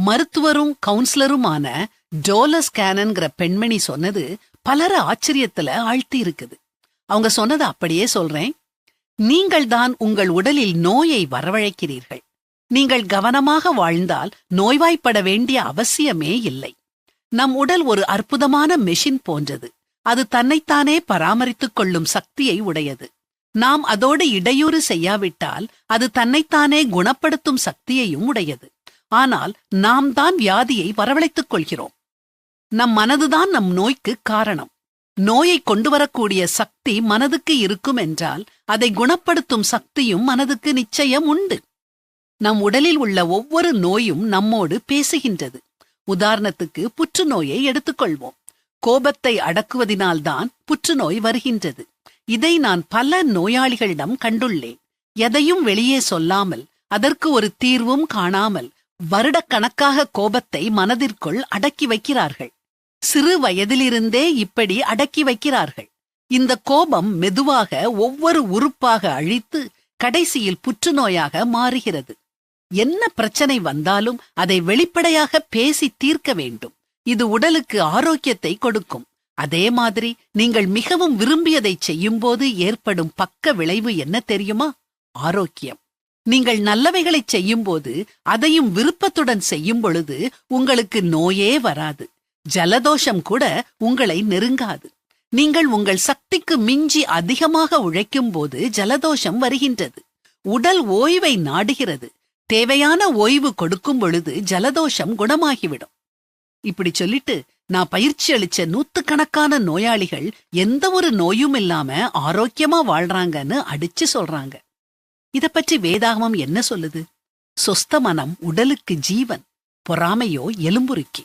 மருத்துவரும் கவுன்சிலருமான டோலஸ் கேனன்கிற பெண்மணி சொன்னது பலர ஆச்சரியத்துல ஆழ்த்தி இருக்குது. அவங்க சொன்னதை அப்படியே சொல்றேன். நீங்கள் தான் உங்கள் உடலில் நோயை வரவழைக்கிறீர்கள். நீங்கள் கவனமாக வாழ்ந்தால் நோய்வாய்ப்பட வேண்டிய அவசியமே இல்லை. நம் உடல் ஒரு அற்புதமான மெஷின் போன்றது. அது தன்னைத்தானே பராமரித்துக் கொள்ளும் சக்தியை உடையது. நாம் அதோடு இடையூறு செய்யாவிட்டால் அது தன்னைத்தானே குணப்படுத்தும் சக்தியையும் உடையது. ஆனால் நாம் தான் வியாதியை வரவழைத்துக் கொள்கிறோம். நம் மனதுதான் நம் நோய்க்கு காரணம். நோயை கொண்டு வரக்கூடிய சக்தி மனதுக்கு இருக்கும் என்றால் அதை குணப்படுத்தும் சக்தியும் மனதுக்கு நிச்சயம் உண்டு. நம் உடலில் உள்ள ஒவ்வொரு நோயும் நம்மோடு பேசுகின்றது. உதாரணத்துக்கு புற்றுநோயை எடுத்துக்கொள்வோம். கோபத்தை அடக்குவதினால்தான் புற்றுநோய் வருகின்றது. இதை நான் பல நோயாளிகளிடம் கண்டுள்ளேன். எதையும் வெளியே சொல்லாமல், அதற்கு ஒரு தீர்வும் காணாமல் வருடக்கணக்காக கோபத்தை மனதிற்குள் அடக்கி வைக்கிறார்கள். சிறு வயதிலிருந்தே இப்படி அடக்கி வைக்கிறார்கள். இந்த கோபம் மெதுவாக ஒவ்வொரு உறுப்பாக அழித்து கடைசியில் புற்றுநோயாக மாறுகிறது. என்ன பிரச்சனை வந்தாலும் அதை வெளிப்படையாக பேசி தீர்க்க வேண்டும். இது உடலுக்கு ஆரோக்கியத்தை கொடுக்கும். அதே மாதிரி நீங்கள் மிகவும் விரும்பியதை செய்யும்போது ஏற்படும் பக்க விளைவு என்ன தெரியுமா? ஆரோக்கியம். நீங்கள் நல்லவைகளை செய்யும்போது, அதையும் விருப்பத்துடன் செய்யும் பொழுது உங்களுக்கு நோயே வராது. ஜலதோஷம் கூட உங்களை நெருங்காது. நீங்கள் உங்கள் சக்திக்கு மிஞ்சி அதிகமாக உழைக்கும் போது ஜலதோஷம் வருகின்றது. உடல் ஓய்வை நாடுகிறது. தேவையான ஓய்வு கொடுக்கும் பொழுது ஜலதோஷம் குணமாகிவிடும். இப்படி சொல்லிட்டு நான் பயிற்சி அளிச்ச நூத்துக்கணக்கான நோயாளிகள் எந்த ஒரு நோயும் இல்லாம ஆரோக்கியமா வாழ்றாங்கன்னு அடிச்சு சொல்றாங்க. இத பற்றி வேதாகமம் என்ன சொல்லுது? சொஸ்த மனம் உடலுக்கு ஜீவன், பொறாமையோ எலும்புருக்கி.